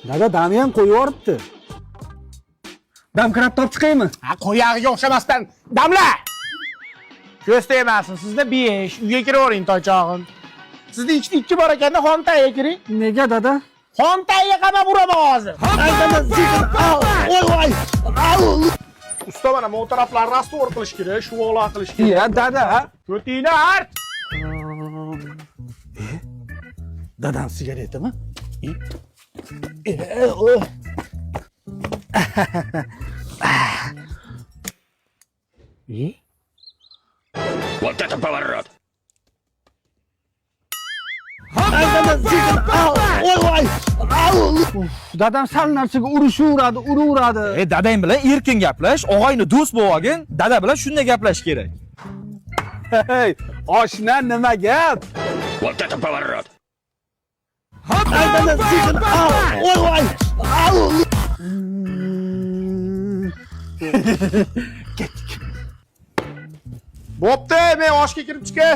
Dada damni ham qo'yib yuboribdi. Damkirab top chiqaymi? Ha, qo'yag'iga o'xshamasdan damla. Ko'z tegmasin, sizda 5. Uyga kiravering toychog'im. Sizda ichida 2 bor ekanda Xontaga kiring. Nega dada? Xontaga qamab uraman hozir. Voy. Usta mana bu taraflarni rastor qilish kerak, shvola qilish kerak. Ya dada. Ko'tingni art. Dadam sigaretami? Вот это поворот! Dadam sal narsaga uraveradi. Dadang bilan erkin gaplash, og'ayni do'st bo'lgin, dada bilan shunday gaplash kerak. Hey, oshna nima gap? Вот это поворот! Bo'pti, men oshga kirib chiqay.